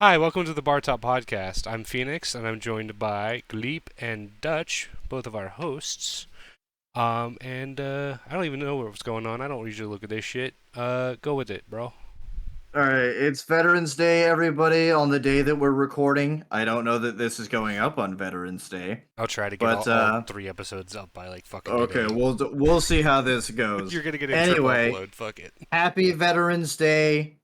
Hi, welcome to the Bartop podcast. I'm Phoenix, and I'm joined by Gleep and Dutch, both of our hosts. I don't even know what's going on. I don't usually look at this shit. Go with it, bro. All right, it's Veterans Day, everybody, on the day that we're recording. I don't know that this is going up on Veterans Day, I'll try to get but all three episodes up by like fucking okay, today. we'll see how this goes. You're gonna get a triple Anyway, upload. Fuck it. happy Veterans Day.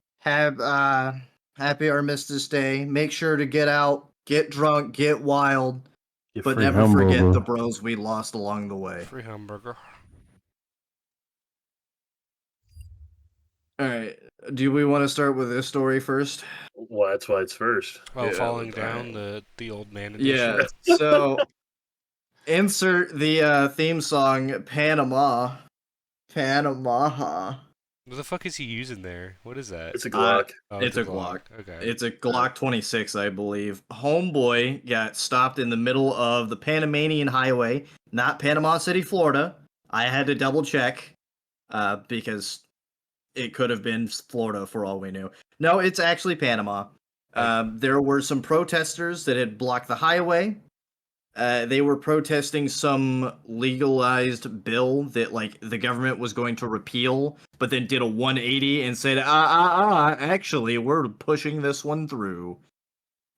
Happy Armistice Day. Make sure to get out, get drunk, get wild, Get but free never forget hamburger. the bros we lost along the way. Free hamburger. All right, do we want to start with this story first? Well, that's why it's first. Oh, Yeah, falling alright. down the old man edition. Yeah. So insert the theme song Panama. Panama. What the fuck is he using there? What is that? It's a Glock. Oh, It's a Glock. Okay. It's a Glock 26, I believe. Homeboy got stopped in the middle of the Panamanian Highway, not Panama City, Florida. I had to double check because it could have been Florida for all we knew. No, it's actually Panama. There were some protesters that had blocked the highway. They were protesting some legalized bill that like the government was going to repeal, but then did a 180 and said, actually, we're pushing this one through.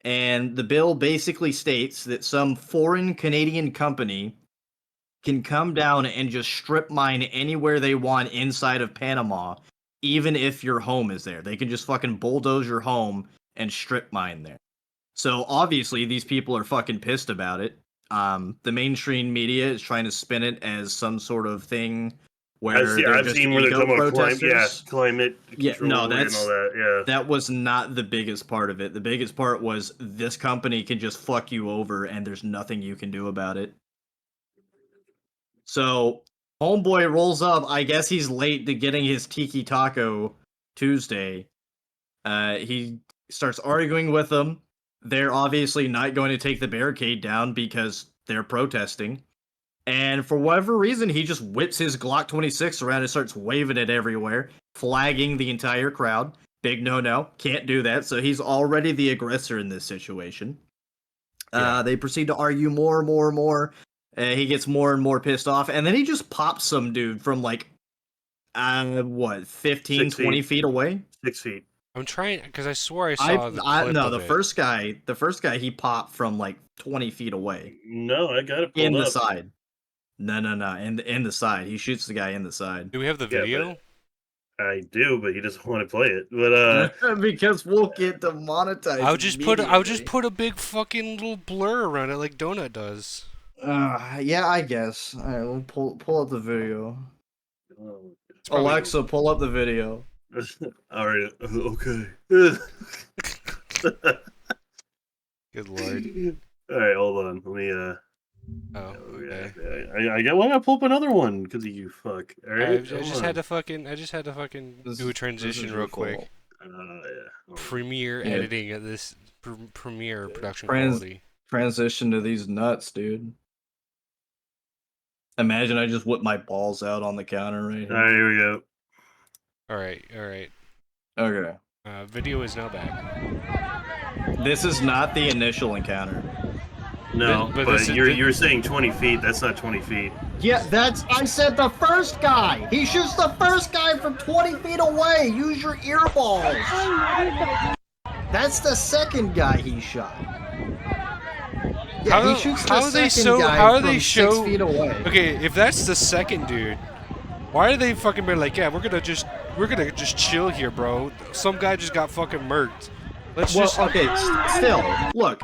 And the bill basically states that some foreign Canadian company can come down and just strip mine anywhere they want inside of Panama, even if your home is there. They can just fucking bulldoze your home and strip mine there. So obviously these people are fucking pissed about it. The mainstream media is trying to spin it as some sort of thing where I've seen where they're talking about climate control and all that. Yeah, that was not the biggest part of it. The biggest part was this company can just fuck you over and there's nothing you can do about it. So homeboy rolls up. I guess he's late to getting his Tiki Taco Tuesday. He starts arguing with them. They're obviously not going to take the barricade down because they're protesting. And for whatever reason, he just whips his Glock 26 around and starts waving it everywhere, flagging the entire crowd. Big no-no. Can't do that. So he's already the aggressor in this situation. Yeah. They proceed to argue more. He gets more and more pissed off. And then he just pops some dude from like, 15, 20 feet away? 6 feet. I'm trying because I swore I saw the clip no, of the it. first guy he popped from like 20 feet away. No, I got it pulled In the up. side. No. In the side. He shoots the guy in the side. Do we have the video? I do, but he doesn't want to play it. But because we'll get demonetized. I'll just put a big fucking little blur around it like Donut does. Yeah, I guess. All right, we'll pull up the video. Probably... Alexa, pull up the video. All right. Okay. Good lord. All right, hold on. Let me. Oh, okay. I gotta pull up another one because of you. Fuck. All right. I just had to fucking do a transition real quick. Yeah. Premiere editing at this Premiere production quality. Transition to these nuts, dude. Imagine I just whip my balls out on the counter right here. All right, here we go. All right. Okay. Video is now back. This is not the initial encounter. No, but you're saying 20 feet. That's not 20 feet. Yeah, I said the first guy. He shoots the first guy from 20 feet away. Use your earballs. That's the second guy he shot. Yeah, he shoots the second guy from 6 feet away. Okay, if that's the second dude, why are they fucking be like, yeah, we're gonna just chill here, bro. Some guy just got fucking murked. Still, look,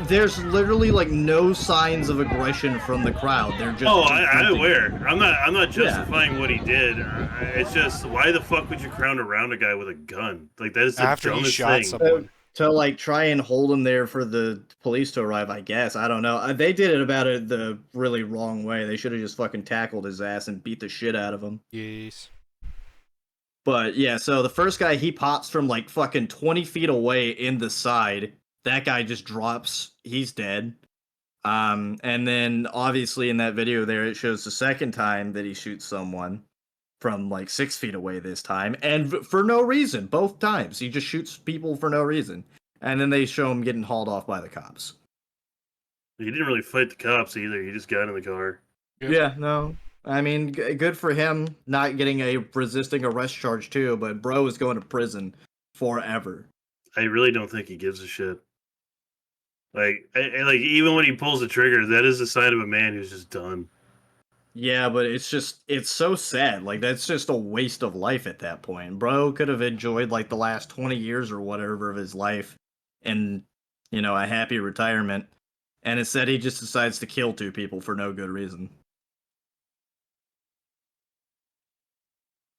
there's literally like no signs of aggression from the crowd. They're just. Oh, I'm aware. I'm not justifying what he did. It's just why the fuck would you crowd around a guy with a gun? Like that is the after dumbest he shot thing. someone. To like try and hold him there for the police to arrive, I guess. I don't know. They did it about it the really wrong way. They should have just fucking tackled his ass and beat the shit out of him. Yes. But yeah, so the first guy, he pops from like fucking 20 feet away in the side. That guy just drops. He's dead. And then obviously in that video there, it shows the second time that he shoots someone from like 6 feet away this time. And for no reason, both times. He just shoots people for no reason. and then they show him getting hauled off by the cops. He didn't really fight the cops either. He just got in the car. Yep. Yeah, no. I mean, good for him not getting a resisting arrest charge too, but bro is going to prison forever. I really don't think he gives a shit. Like even when he pulls the trigger, that is the sign of a man who's just done. Yeah, but it's so sad. Like, that's just a waste of life at that point. Bro could have enjoyed like the last 20 years or whatever of his life and, a happy retirement. And instead he just decides to kill 2 people for no good reason.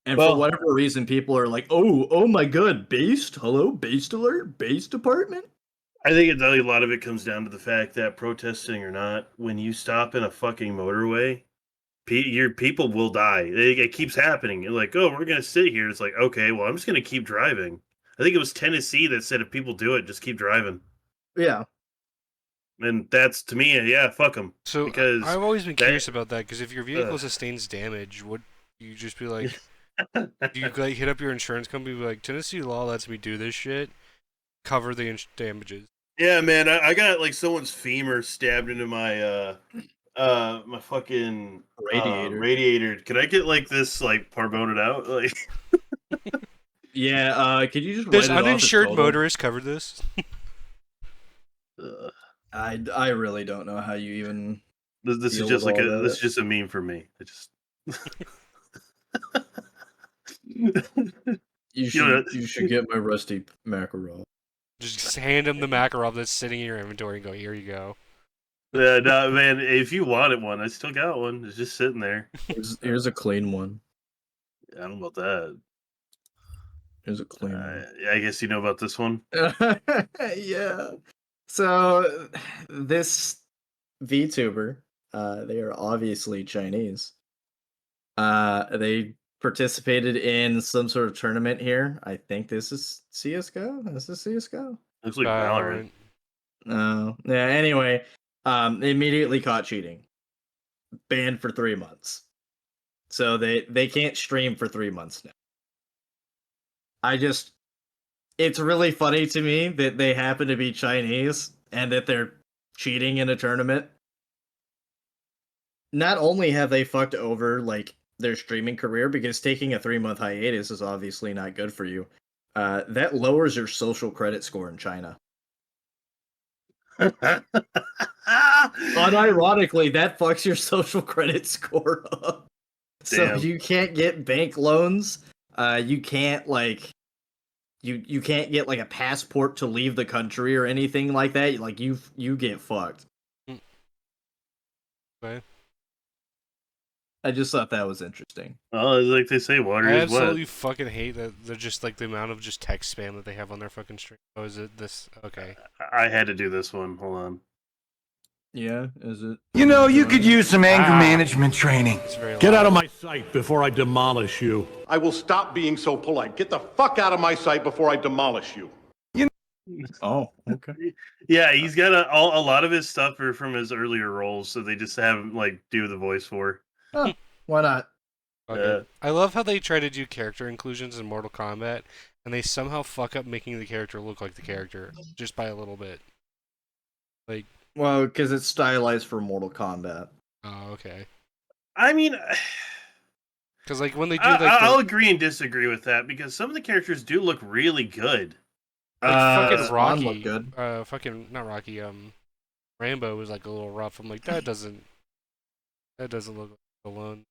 And for whatever reason, people are like, oh my god, based? Hello, based alert? Based department? I think a lot of it comes down to the fact that, protesting or not, when you stop in a fucking motorway, your people will die. It keeps happening. You're like, oh, we're going to sit here. It's like, okay, well, I'm just going to keep driving. I think it was Tennessee that said if people do it, just keep driving. Yeah. And that's, to me, yeah, fuck them. So because I've always been curious about that, because if your vehicle sustains damage, would you just be like, do you like hit up your insurance company and be like, Tennessee law lets me do this shit, cover the damages? Yeah, man, I got like someone's femur stabbed into my my fucking radiator. Could I get like this like parboted out? Like, yeah, could you just Does write it off as uninsured total? motorists cover this? I really don't know how you even. This is deal just with like all this is that. just a meme for me. It just You should get my rusty Makarov. Just hand him the Makarov that's sitting in your inventory and go, here you go. Yeah, no, man. If you wanted one, I still got one. It's just sitting there. Here's a clean one. I don't know about that. Here's a clean one. I guess you know about this one. Yeah. So this VTuber, they are obviously Chinese. They participated in some sort of tournament here. I think this is CS:GO. Is this CS:GO? Looks like Valorant. No. Yeah. Anyway, they immediately caught cheating. Banned for 3 months. So they can't stream for 3 months now. It's really funny to me that they happen to be Chinese and that they're cheating in a tournament. Not only have they fucked over like their streaming career, because taking a 3-month hiatus is obviously not good for you. That lowers your social credit score in China. Unironically, that fucks your social credit score up. Damn. So you can't get bank loans. You can't like you can't get like a passport to leave the country or anything like that. Like you get fucked. Okay. I just thought that was interesting. Well, it's like they say, water I is absolutely wet. fucking hate that they're just like the amount of just text spam that they have on their fucking stream. Oh, is it this? Okay. I had to do this one. Hold on. Yeah, is it? You know, you could use some anger management training. It's very Get loud. out of my sight before I demolish you. I will stop being so polite. Get the fuck out of my sight before I demolish you. Oh, okay. Yeah, he's got a lot of his stuff are from his earlier roles, so they just have him like do the voice for. Huh, why not? Okay. I love how they try to do character inclusions in Mortal Kombat, and they somehow fuck up making the character look like the character just by a little bit. Like, Well, because it's stylized for Mortal Kombat. oh, okay. I mean, Because like when they do like I'll agree and disagree with that, because some of the characters do look really good. fucking Spawn Rocky, looked good. fucking not Rocky. Rambo was like a little rough. I'm like that doesn't look alone.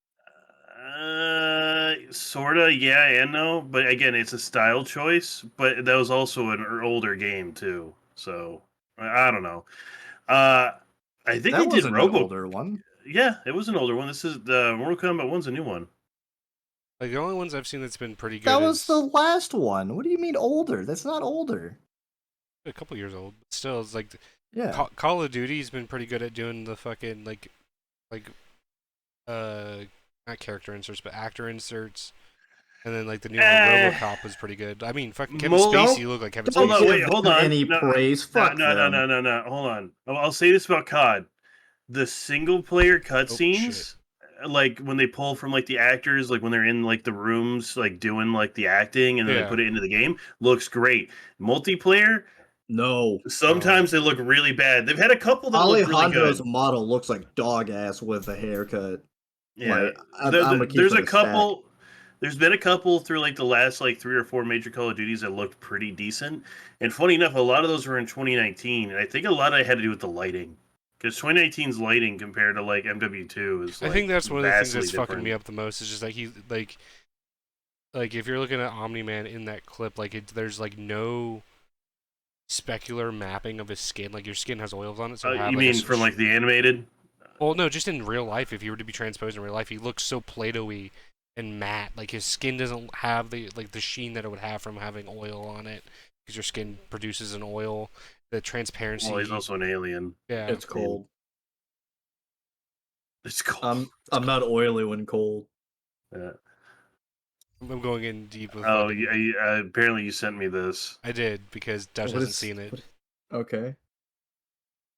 Sorta, yeah and no, but again, it's a style choice. But that was also an older game too, so I don't know. I think That they was did an older one. Yeah, it was an older one. This is the Mortal Kombat 1's a new one. Like the only ones I've seen that's been pretty good. That was is the last one. What do you mean older? That's not older. a couple years old. But still, it's like Yeah. Call of Duty's been pretty good at doing the fucking like not character inserts but actor inserts. And then like the new one, RoboCop was pretty good. I mean, fucking Kevin Spacey looked like Kevin Don't Spacey. give wait, hold on. any No, praise. Fuck no, them. Hold on. I'll say this about COD: the single player cutscenes, like when they pull from like the actors, like when they're in like the rooms, like doing like the acting, and then they put it into the game, looks great. Multiplayer, No. Sometimes they look really bad. They've had a couple that look really Alejandro's good. model looks like dog ass with a haircut. Yeah, Like, I'm gonna keep there's it a couple. There's been a couple through like the last like 3 or 4 major Call of Duties that looked pretty decent. And funny enough, a lot of those were in 2019, and I think a lot of it had to do with the lighting. Because 2019's lighting compared to like MW2 is like I think that's one of the things that's different. fucking me up the most. Is just like like if you're looking at Omni-Man in that clip, like there's like no specular mapping of his skin. Like your skin has oils on it. So You mean from like the animated? Well, no, just in real life. If you were to be transposed in real life, he looks so Play-Doh-y and matte. Like his skin doesn't have the sheen that it would have from having oil on it, because your skin produces an oil. The transparency. Well, he's also an alien. Yeah, It's cold. It's cold. I'm not oily when cold. Yeah. I'm going in deep with. Oh, apparently you sent me this. I did, because Dutch hasn't seen it. Okay.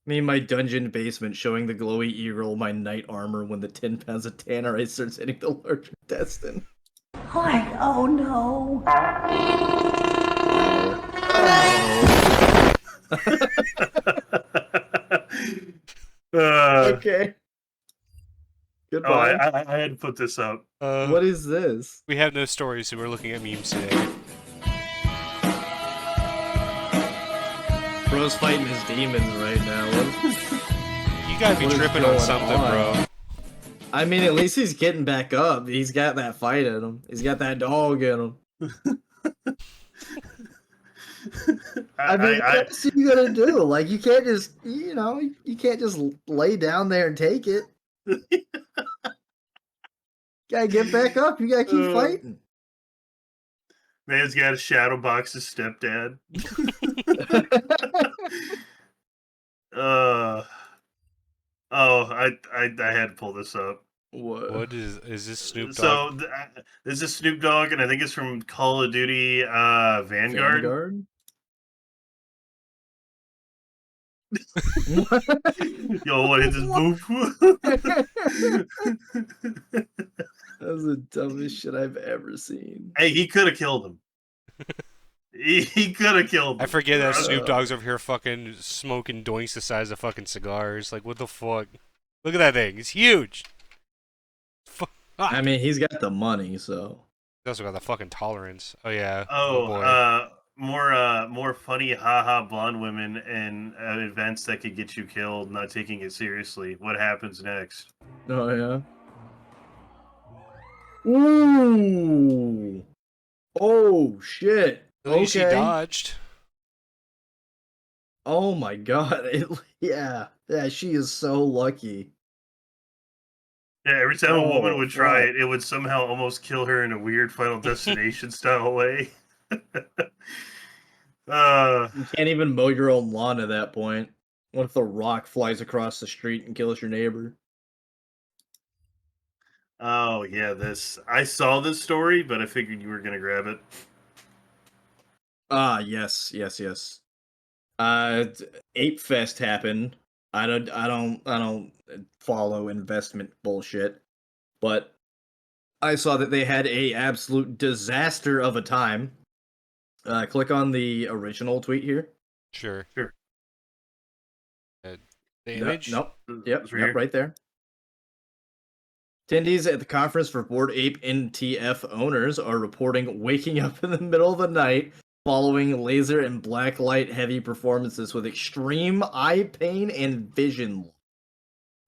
Me in my dungeon basement showing the glowy e-roll my knight armor when the 10 pounds of tannerite starts hitting the larger intestine. Like, oh no. Okay. Goodbye. I had to put this up. What is this? We have no stories, so we're looking at memes today. Bro's fighting his demons right now. You gotta be What is tripping on going something, on? bro. I mean, at least he's getting back up. He's got that fight in him. He's got that dog in him. I mean, what's you gonna do? Like, you can't just, you can't just lay down there and take it. Gotta get back up. You gotta keep fighting. Man's got to shadow box his stepdad. I had to pull this up. What is this Snoop Dogg? So this is Snoop Dogg, and I think it's from Call of Duty Vanguard. Yo, what is this boof? That was the dumbest shit I've ever seen. Hey, he could have killed him. He could have killed him. I forget that Snoop Dogg's over here fucking smoking doinks the size of fucking cigars. Like, what the fuck? Look at that thing. It's huge. Fuck. I mean, he's got the money, so. He's also got the fucking tolerance. Oh, yeah. Oh, more funny haha blonde women and events that could get you killed, not taking it seriously. What happens next? Oh, yeah. Ooh. Oh, shit. At least he Okay. dodged. Oh my god. Yeah, she is so lucky. Yeah, every time a woman Oh, would try fuck. it, it would somehow almost kill her in a weird Final Destination style way. You can't even mow your own lawn at that point. What if the rock flies across the street and kills your neighbor? Oh yeah, I saw this story, but I figured you were gonna grab it. Ah, yes. Ape Fest happened. I don't follow investment bullshit, but I saw that they had a absolute disaster of a time. Click on the original tweet here. Sure. The No, image? Nope. It's Yep, right here. right there. Attendees at the conference for Bored Ape NTF owners are reporting waking up in the middle of the night following laser and black light heavy performances with extreme eye pain and vision loss.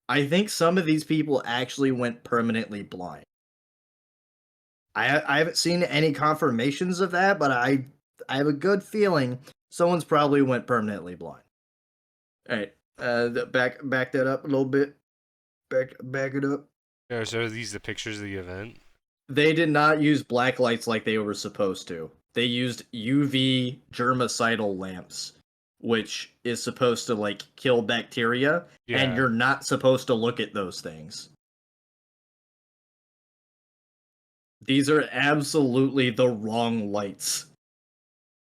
I think some of these people actually went permanently blind. I haven't seen any confirmations of that, but I have a good feeling someone's probably went permanently blind. All right, back that up a little bit. Back it up. Yeah, so are these the pictures of the event? They did not use black lights like they were supposed to. They used UV germicidal lamps, which is supposed to like kill bacteria, and you're not supposed to look at those things. These are absolutely the wrong lights.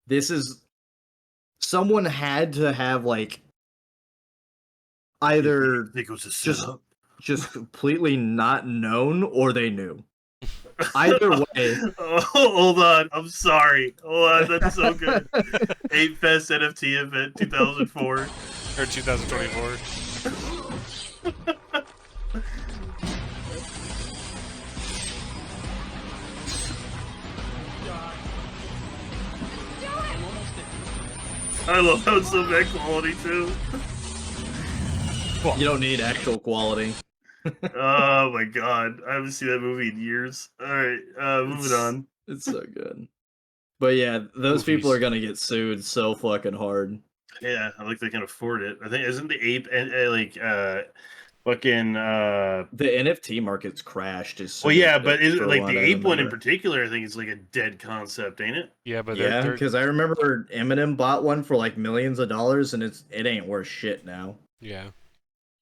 This is someone had to have like either I think it was a setup. just completely not known or they knew. Either way. Oh, hold on. I'm sorry. Hold on. That's so good. 8 Fest NFT event 2004. Or 2024. I love how it's so bad quality too. You don't need actual quality. Oh my god. I haven't seen that movie in years. Alright, moving on. It's so good. But yeah, those people are gonna get sued so fucking hard. Yeah, I like they can afford it. I think isn't the ape and fucking The NFT market's crashed. well, yeah, but is it like the ape one in particular? I think it's like a dead concept, ain't it? Yeah, but yeah, they're because I remember Eminem bought one for like millions of dollars, and it ain't worth shit now. yeah.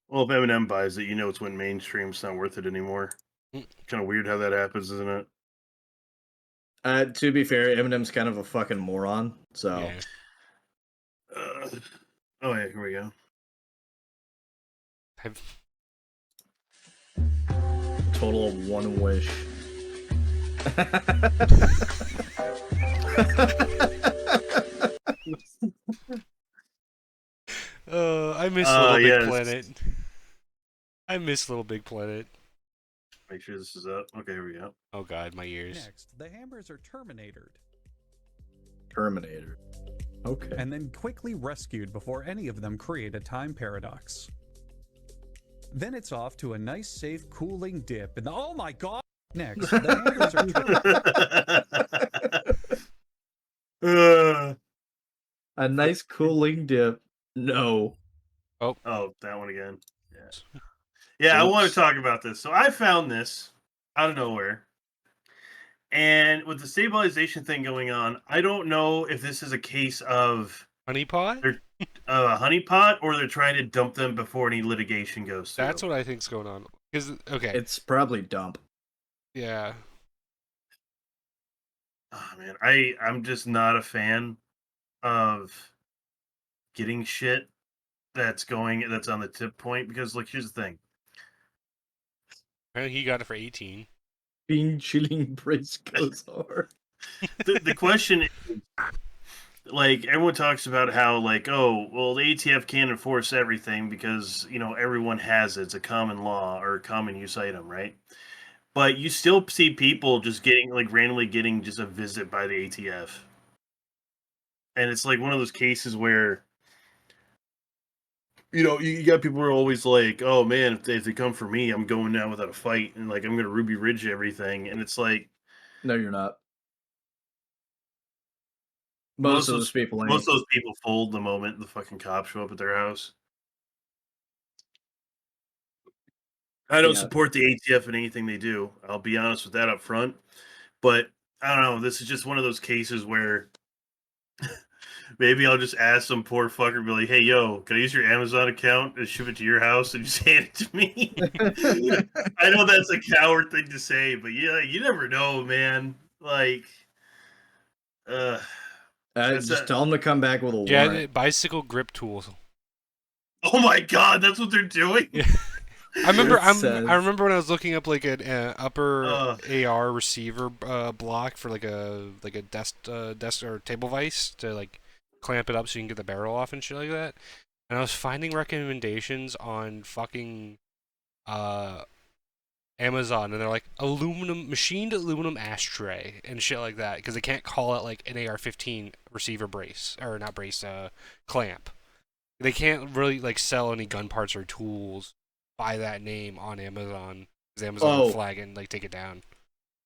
Well, if Eminem buys it, you know it's when mainstream. It's not worth it anymore. Kind of weird how that happens, isn't it? To be fair, Eminem's kind of a fucking moron. So, Yeah. Oh yeah, here we go. total of one wish. I miss Little Big yes. Planet. I miss Little Big Planet. Make sure this is up. Okay, here we go. Oh god, my ears. Next, the hammers are terminated. Terminator. Okay. And then quickly rescued before any of them create a time paradox. Then it's off to a nice, safe, cooling dip in the— oh my god! Next, the hammers are terminated. A nice cooling dip. No. Oh, that one again. Yeah. Yeah, I want to talk about this. So I found this out of nowhere. And with the stabilization thing going on, I don't know if this is a case of Honeypot? they're honeypot or they're trying to dump them before any litigation goes through. That's what I think's going on. Okay. It's probably dump. Yeah. Oh man, I'm just not a fan of getting shit that's on the tip point because like here's the thing. Apparently he got it for 18. Bean chilling brace goes hard. The question is, like, everyone talks about how, like, oh, well, the ATF can't enforce everything because, you know, everyone has it. It's a common law or a common use item, right? But you still see people just randomly getting just a visit by the ATF. And it's like one of those cases where, you know, you got people who are always like, oh man, if they come for me, I'm going down without a fight, and like I'm gonna Ruby Ridge everything, and it's like, no, you're not. Most of those people fold the moment the fucking cops show up at their house. I don't support the ATF in anything they do. I'll be honest with that up front, but I don't know. This is just one of those cases where. Maybe I'll just ask some poor fucker, be like, hey, yo, can I use your Amazon account and ship it to your house and just hand it to me? I know that's a coward thing to say, but yeah, you never know, man. Like, just tell them to come back with a warrant. Yeah, bicycle grip tools. Oh my god, that's what they're doing? Yeah. I remember when I was looking up like an upper AR receiver block for like a desk or table vise to like clamp it up so you can get the barrel off and shit like that. And I was finding recommendations on fucking Amazon, and they're like machined aluminum ashtray and shit like that because they can't call it like an AR-15 receiver brace or not brace clamp. They can't really like sell any gun parts or tools by that name on Amazon because Amazon will flag it and like take it down.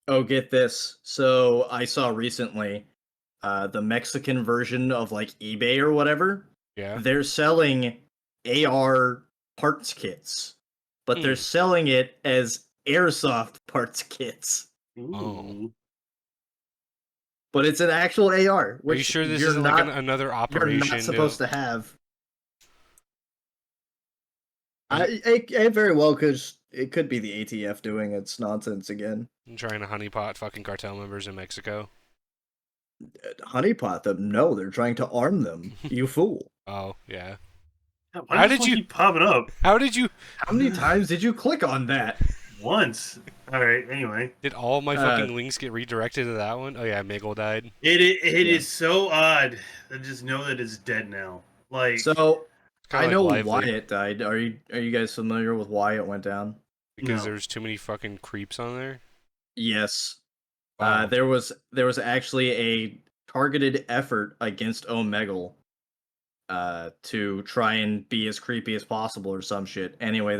Oh, get this. So I saw recently the Mexican version of like eBay or whatever. Yeah. They're selling AR parts kits, but they're selling it as airsoft parts kits. Ooh. But it's an actual AR. Are you sure this isn't like another operation? You're not supposed to have. It very well it could be the ATF doing its nonsense again. I'm trying to honeypot fucking cartel members in Mexico. Honeypot them? No, they're trying to arm them. You fool! Oh yeah. How did you keep popping up? How did you? How many times did you click on that? Once. All right. Anyway, Did all my fucking links get redirected to that one? Oh yeah, Miguel died. it Yeah. is so odd. I just know that it's dead now. Like, So Kinda I like know Lively. why it died. Are you guys familiar with why it went down? Because No. there's too many fucking creeps on there. Yes. Wow. There was actually a targeted effort against Omegle to try and be as creepy as possible or some shit. Anyway,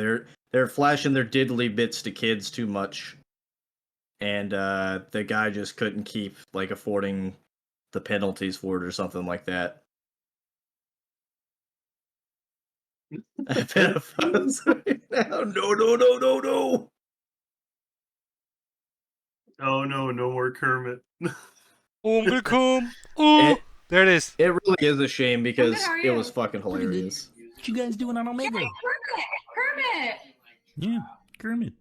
they're flashing their diddly bits to kids too much. And the guy just couldn't keep like affording the penalties for it or something like that. Pedophiles right now. No. oh no, no more Kermit. Oh, I'm gonna come. Oh, there it is. It really is a shame because how are it was you? fucking hilarious. What you guys doing on Omega? Kermit! Yeah, Kermit.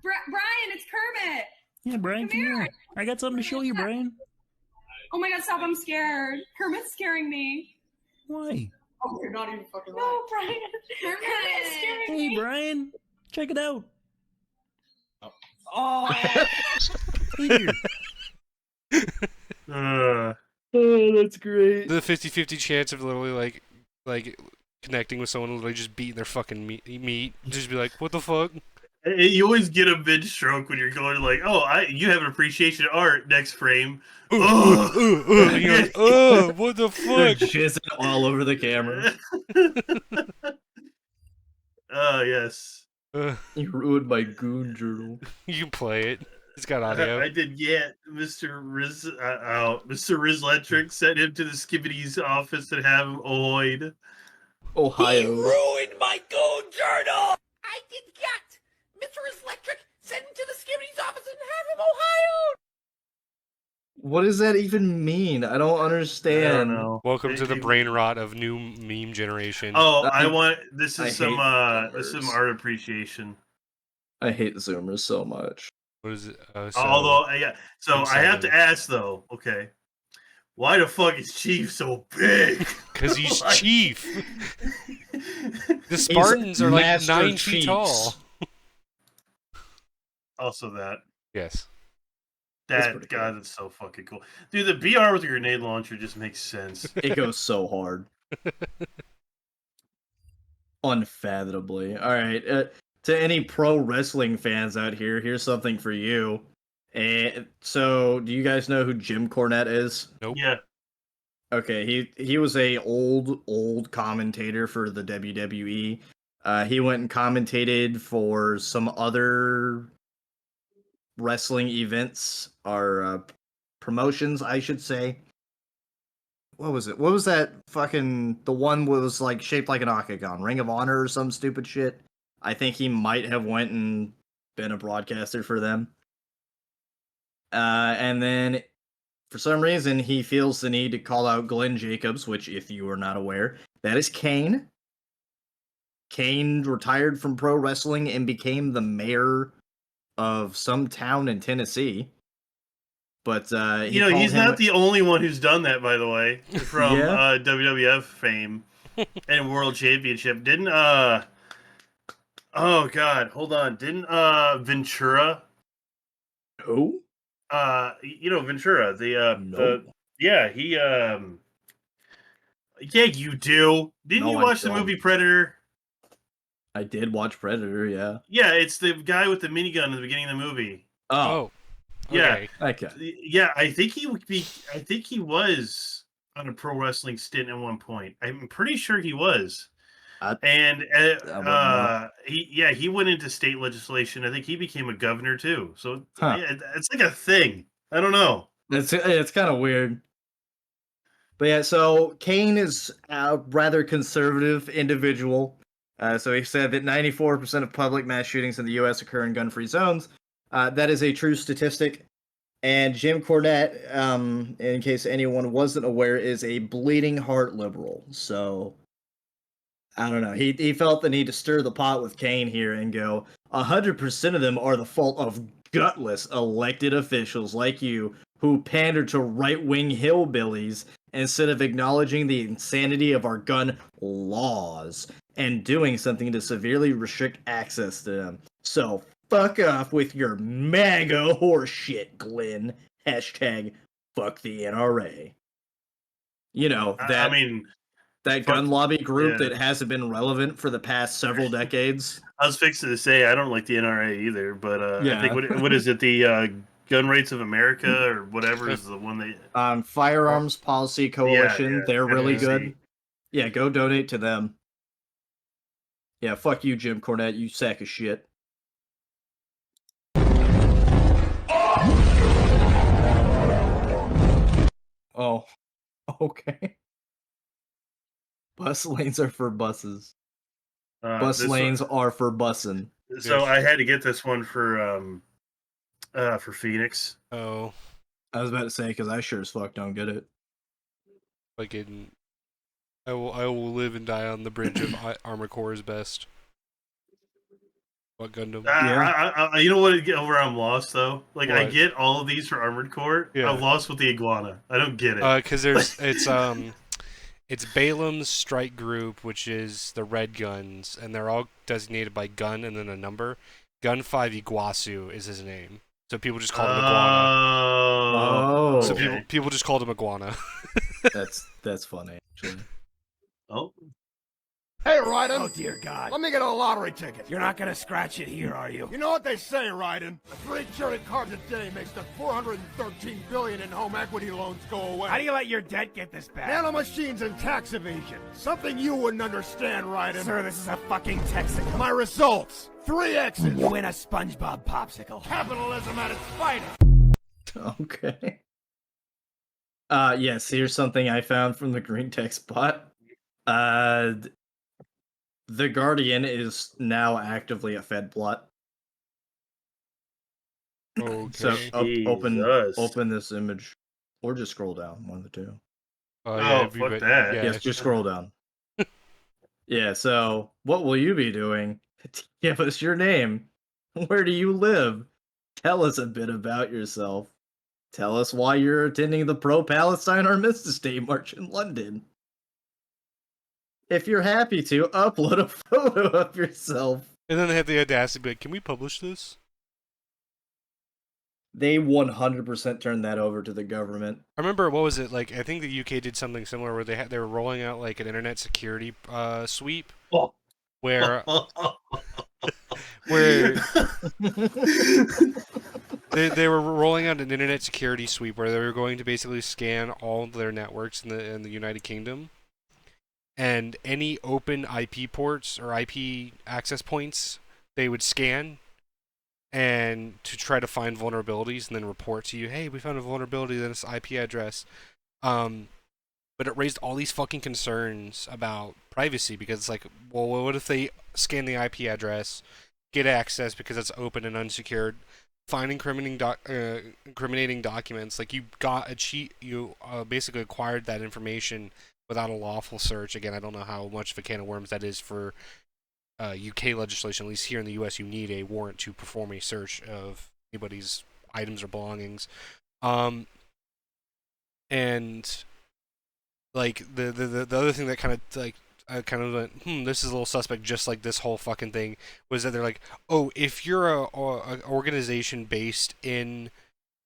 Brian, it's Kermit! Yeah, Brian, come here. I got something to show you, Brian. Oh my god, stop, I'm scared. Kermit's scaring me. Why? Oh, you're not even fucking right. No, Brian. Kermit's scaring Hey, me. Brian, check it out. Oh. Here. Oh, that's great. The 50-50 chance of literally like connecting with someone literally just beating their fucking meat. Just be like, what the fuck? You always get a mid stroke when you're going like, oh, you have an appreciation of art. Next frame. And you're like, oh, what the They're fuck? jizzing all over the camera. Yes. You ruined my goon journal. You can play it. It's got audio. I did yet. Mr. Rizletric sent him to the Skibbity's office and have him oid. Ohio. ruined my goon journal. I did get Mr. Electric sent him to the Skibbity's office and have him Ohio. What does that even mean? I don't understand. I don't know. Welcome to the brain rot of new meme generation. Oh, I this I is some hate this is some Zoomers. art appreciation. I hate Zoomers so much. What is it? Although, yeah. So I'm I have to sorry. ask though. Okay, why the fuck is Chief so big? Because he's Like- chief. The Spartans are like Master 9 feet Chiefs. tall. Also, that Yes. That's that pretty God, that's so fucking cool, dude. The BR with a grenade launcher just makes sense. It goes so hard. Unfathomably. All right. To any pro wrestling fans out here, here's something for you. So, do you guys know who Jim Cornette is? Nope. Yeah, Okay, he was a old commentator for the WWE. He went and commentated for some other wrestling events or promotions, I should say. What was it? What was that fucking the one was like shaped like an octagon, Ring of Honor or some stupid shit? I think he might have went and been a broadcaster for them. And then for some reason he feels the need to call out Glenn Jacobs, which if you are not aware, that is Kane. Kane retired from pro wrestling and became the mayor of some town in Tennessee. But he's not the only one who's done that, by the way, from Yeah? WWF fame and World Championship. Didn't oh god, hold on. Didn't Ventura? Who? Ventura, the No. yeah, he yeah, you do. Didn't No, you I watch the don't. movie Predator? I did watch Predator, yeah. Yeah, it's the guy with the minigun in the beginning of the movie. Oh, Yeah. Okay. okay. Yeah, I think he was on a pro wrestling stint at one point. I'm pretty sure he was. And wouldn't know. he went into state legislation. I think he became a governor too. So Huh. yeah, it's like a thing. I don't know. It's kind of weird. But yeah, so Kane is a rather conservative individual. So he said that 94% of public mass shootings in the U.S. occur in gun-free zones. That is a true statistic. And Jim Cornette, in case anyone wasn't aware, is a bleeding heart liberal. So I don't know. He felt the need to stir the pot with Kane here and go, 100% of them are the fault of gutless elected officials like you who pander to right-wing hillbillies instead of acknowledging the insanity of our gun laws and doing something to severely restrict access to them. So, fuck off with your MAGA horseshit, Glenn. Hashtag fuck the NRA. You know, that I mean, that fuck- gun lobby group yeah. that hasn't been relevant for the past several decades. I was fixing to say I don't like the NRA either, but I Yeah. think what is it, the Gun Rates of America or whatever is the one they Firearms Policy Coalition, yeah, they're really FPC. good. Yeah, go donate to them. Yeah, fuck you, Jim Cornette, you sack of shit. Oh, okay. Bus lanes are for buses. Bus this lanes one- are for bussin'. So I had to get this one for Phoenix. Oh, I was about to say, because I sure as fuck don't get it. fucking. I will live and die on the bridge of Armored Core is best. What Gundam? You know what? Where I'm lost though. Like I What? get all of these for Armored Core. Yeah. I'm lost with the iguana. I don't get it. Because it's Balaam's strike group, which is the red guns, and they're all designated by gun and then a number. Gun 5 Iguazu is his name, so people just call him Iguana. Oh, So okay. people just called him Iguana. that's funny, actually. Oh, Hey, Raiden. Oh, dear God. Let me get a lottery ticket. You're not gonna scratch it here, are you? You know what they say, Raiden? A 3 charity card today makes the $413 billion in home equity loans go away. How do you let your debt get this bad? Nanomachines and tax evasion. Something you wouldn't understand, Raiden. Sir, this is a fucking Texaco. My results. 3 X's. You win a SpongeBob popsicle. Capitalism at its finest. Okay. Yes, here's something I found from the green text bot. The Guardian is now actively a Fed plot. Okay. So Jesus. open this image, or just scroll down, one of the two. Yeah, Oh, fuck that. Yeah, Yes, just scroll down. Yeah. So, what will you be doing? Give us your name. Where do you live? Tell us a bit about yourself. Tell us why you're attending the pro-Palestine Armistice Day March in London. If you're happy to, upload a photo of yourself. And then they have the audacity to be like, can we publish this? They 100% turned that over to the government. I remember, what was it, like, I think the UK did something similar where they were rolling out, like, an internet security sweep, Oh. where they were rolling out an internet security sweep where they were going to basically scan all of their networks in the United Kingdom, and any open IP ports or IP access points they would scan, and to try to find vulnerabilities and then report to you, hey, we found a vulnerability in this IP address. But it raised all these fucking concerns about privacy, because it's like, well, what if they scan the IP address, get access because it's open and unsecured, find incriminating documents, like you got a cheat, you basically acquired that information without a lawful search. Again, I don't know how much of a can of worms that is for UK legislation. At least here in the US, you need a warrant to perform a search of anybody's items or belongings. And like the other thing that kind of like I kind of went, this is a little suspect, just like this whole fucking thing, was that they're like, oh, if you're a organization based in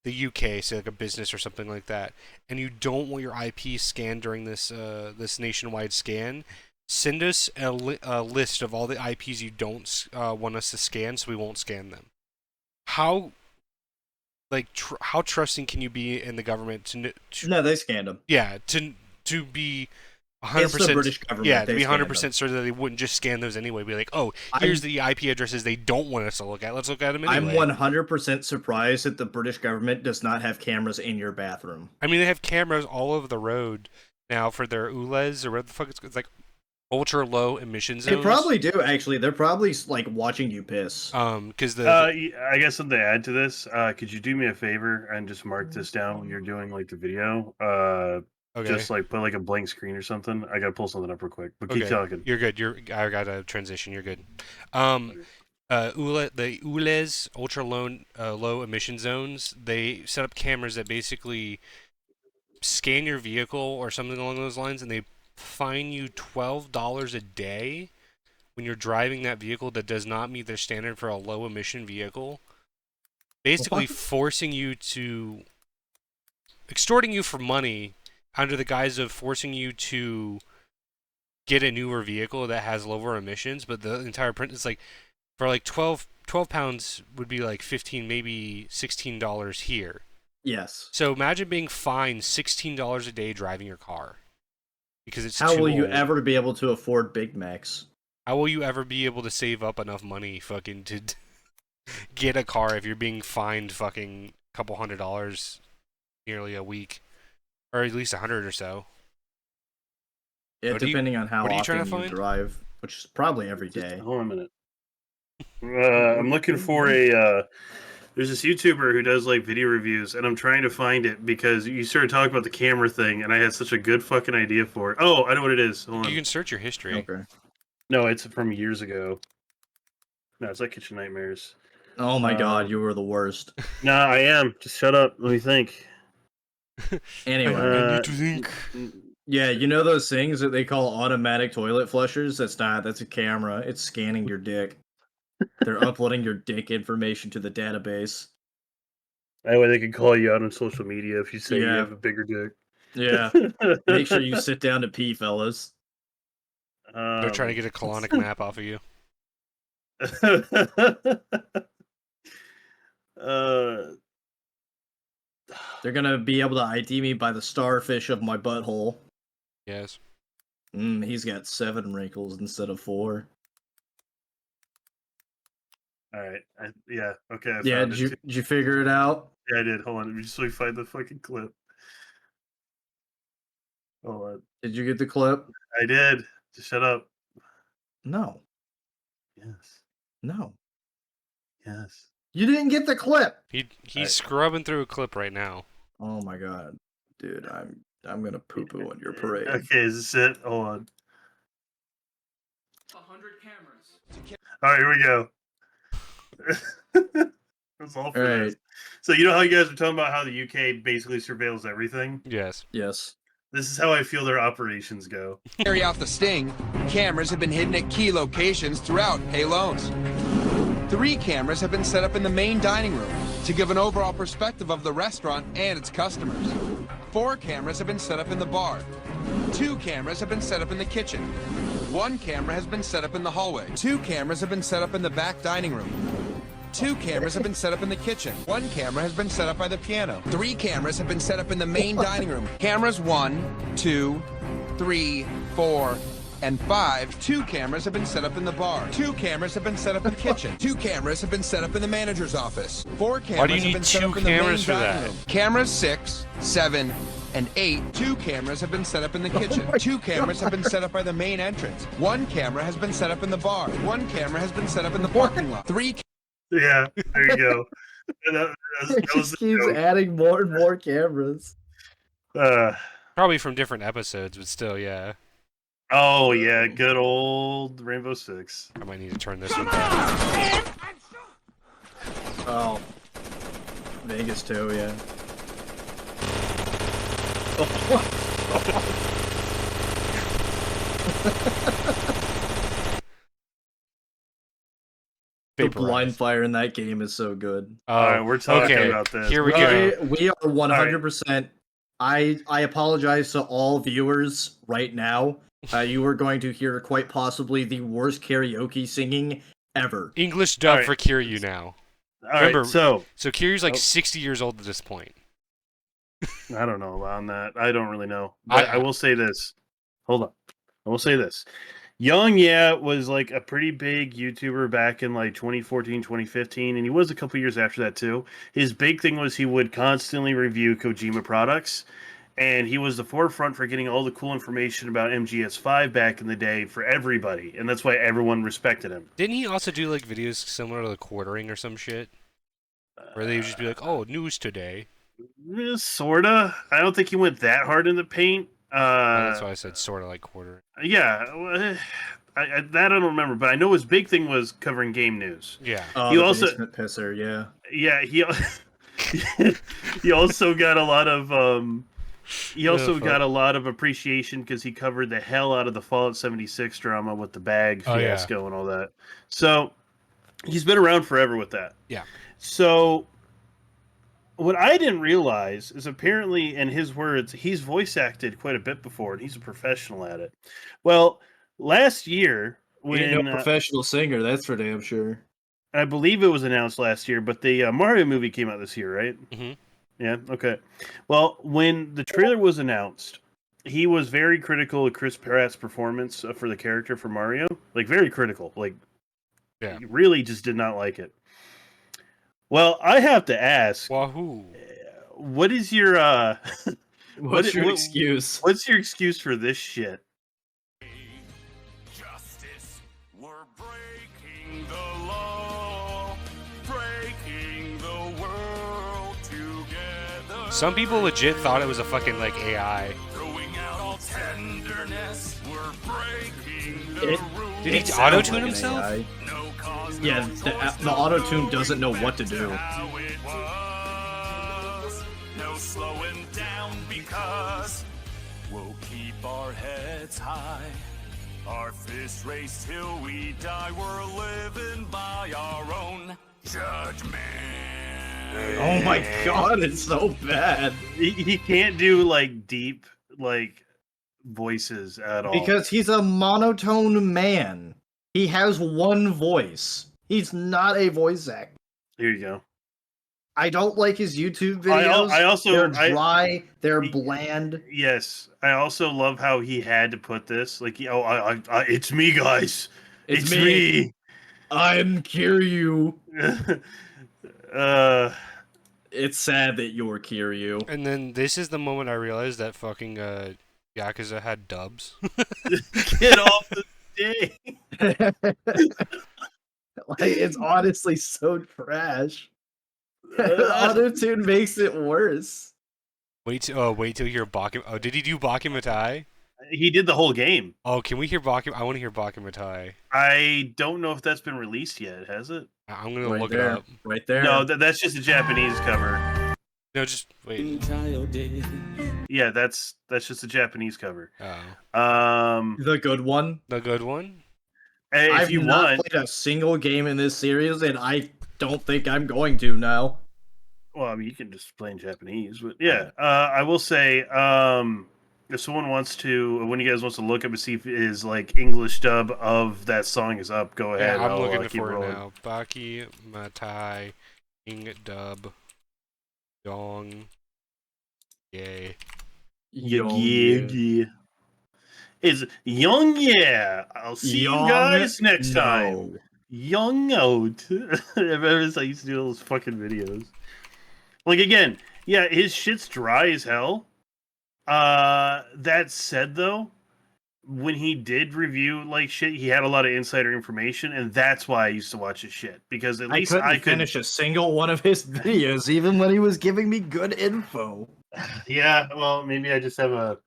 the UK, say like a business or something like that, and you don't want your IP scanned during this this nationwide scan, send us a list of all the IPs you don't want us to scan, so we won't scan them. How how trusting can you be in the government to No, they scanned them. Yeah, to be 100%. It's the British government. Yeah, to They be scanned 100% them. certain that they wouldn't just scan those anyway. Be like, oh, here's the IP addresses they don't want us to look at. Let's look at them anyway. I'm 100% surprised that the British government does not have cameras in your bathroom. I mean, they have cameras all over the road now for their ULEZ or what the fuck it's like, ultra low emission zones. They probably do, actually. They're probably like watching you piss. Because I guess something to add to this. Could you do me a favor and just mark this down when you're doing like the video? Okay. Just like put like a blank screen or something. I gotta pull something up real quick. But keep talking. You're good. I got a transition. You're good. The ULEZ, ultra low emission zones, they set up cameras that basically scan your vehicle or something along those lines, and they fine you $12 a day when you're driving that vehicle that does not meet their standard for a low emission vehicle, basically forcing you to, extorting you for money under the guise of forcing you to get a newer vehicle that has lower emissions, but the entire print is like, for like 12 pounds would be like 15, maybe $16 here. Yes. So imagine being fined $16 a day driving your car. Because it's How too will you old. ever be able to afford Big Macs? How will you ever be able to save up enough money fucking to get a car if you're being fined fucking a couple $100 nearly a week? Or at least 100 or so. Yeah, depending on how what are you trying often to you find? drive, which is probably every day. Hold on a minute. I'm looking for a. There's this YouTuber who does like video reviews, and I'm trying to find it because you started talking about the camera thing, and I had such a good fucking idea for it. Oh, I know what it is. Hold on. You can search your history. Okay. No, it's from years ago. No, it's like Kitchen Nightmares. Oh my god, you were the worst. Nah, I am. Just shut up. Let me think. Anyway. I need to think. Yeah, you know those things that they call automatic toilet flushers? That's not. That's a camera. It's scanning your dick. They're uploading your dick information to the database. That way they can call you out on social media if you say you Yeah. have a bigger dick. Yeah. Make sure you sit down to pee, fellas. They're trying to get a colonic map off of you. They're gonna be able to ID me by the starfish of my butthole. Yes. He's got 7 wrinkles instead of 4. All right. Yeah. Okay. I Yeah, found did it you, too. did you figure it out? Yeah, I did. Hold on. Let me just find the fucking clip. Hold on. Did you get the clip? I did. Just shut up. No. Yes. No. Yes. You didn't get the clip. He's scrubbing through a clip right now. Oh my god, dude, I'm gonna poo poo on your parade. Okay, is this it? Hold on. 100 cameras. All right, here we go. That's all for All this. right. So you know how you guys were talking about how the UK basically surveils everything? Yes. Yes. This is how I feel their operations go. Carry out the sting, cameras have been hidden at key locations throughout Paylones. 3 cameras have been set up in the main dining room to give an overall perspective of the restaurant and its customers. 4 cameras have been set up in the bar. 2 cameras have been set up in the kitchen. 1 camera has been set up in the hallway. 2 cameras have been set up in the back dining room. 2 cameras have been set up in the kitchen. 1 camera has been set up by the piano. 3 cameras have been set up in the main dining room. Cameras 1, 2, 3, 4, and 5. 2 cameras have been set up in the bar. 2 cameras have been set up in the kitchen. 2 cameras have been set up in the manager's office. 4 cameras Why do you have need been set 2 up in the main cameras for dining that? room. Cameras 6, 7, and 8. 2 cameras have been set up in the kitchen. 2 cameras have been set up by the main entrance. 1 camera has been set up in the bar. 1 camera has been set up in the parking lot. 3 Yeah, there you go. that It was just the keeps joke. adding more and more cameras. Probably from different episodes, but still, yeah. Oh yeah, good old Rainbow Six. I might need to turn this one down. Oh. Vegas too, yeah. The blind fire in that game is so good. Oh, All right, we're talking okay. about this. Here we go. We are 100%. I apologize to all viewers right now. You are going to hear quite possibly the worst karaoke singing ever. English dub right. for Kiryu now. All right, Remember, so Kiryu's like 60 years old at this point. I don't know on that. I don't really know. But I will say this. Hold on. I will say this. Young, was like a pretty big YouTuber back in like 2014, 2015, and he was a couple years after that too. His big thing was he would constantly review Kojima products, and he was the forefront for getting all the cool information about MGS5 back in the day for everybody, and that's why everyone respected him. Didn't he also do like videos similar to the quartering or some shit? Where they would just be like, "Oh, news today." Sorta. I don't think he went that hard in the paint. That's why I said sort of like quartering. Yeah, that I don't remember, but I know his big thing was covering game news. Yeah. He the also basement pisser, yeah. Yeah, he he also got a lot of He also got a lot of appreciation because he covered the hell out of the Fallout 76 drama with the bag fiasco and all that. So he's been around forever with that. Yeah. So what I didn't realize is apparently, in his words, he's voice acted quite a bit before, and he's a professional at it. Well, last year, He ain't no professional singer, that's for damn sure. I believe it was announced last year, but the Mario movie came out this year, right? Mm-hmm. Yeah, okay. Well, when the trailer was announced, he was very critical of Chris Pratt's performance for the character for Mario. Like, very critical. Like, he really just did not like it. Well, I have to ask, Wahoo! What is your what's your excuse? What's your excuse for this shit? Justice, we're breaking the law, breaking the world together. Some people legit thought it was a fucking like AI. Throwing out all tenderness, we're breaking the rules. Did he auto-tune himself? Yeah, the auto-tune doesn't know what to do. No slowing down because we'll keep our heads high. Our fist raised till we die. We're living by our own judgment. Oh my god, it's so bad. He can't do like deep like voices at all. Because he's a monotone man. He has one voice. He's not a voice actor. Here you go. I don't like his YouTube videos. They're dry. They're bland. Yes, I also love how he had to put this. Like, it's me, guys. It's me. I'm Kiryu. It's sad that you're Kiryu. And then this is the moment I realized that fucking Yakuza had dubs. Get off the stage. Like, it's honestly so trash. Auto-tune makes it worse. Wait till you hear Baki. Oh, did he do Bakimatai? He did the whole game. Oh, can we hear Baki? I want to hear Bakimatai. I don't know if that's been released yet. Has it? I'm gonna look it up. Right there. No, that's just a Japanese cover. No, just wait. Yeah, that's just a Japanese cover. Oh. The good one. The good one. Hey, I've not played a single game in this series, and I don't think I'm going to now. Well, I mean, you can just play in Japanese, but yeah, I will say, if someone wants to, when you guys wants to look up and see if his like English dub of that song is up, go ahead. Yeah, I'm I'll looking keep for rolling. it now. Bakimatai, Ing dub, Dong, yay. Yeah. It's young, yeah. I'll see you guys next time. Young out. I remember I used to do all those fucking videos. Like, again, yeah, his shit's dry as hell. That said, though, when he did review like shit, he had a lot of insider information, and that's why I used to watch his shit, because at least I could finish a single one of his videos, even when he was giving me good info. Yeah, well, maybe I just have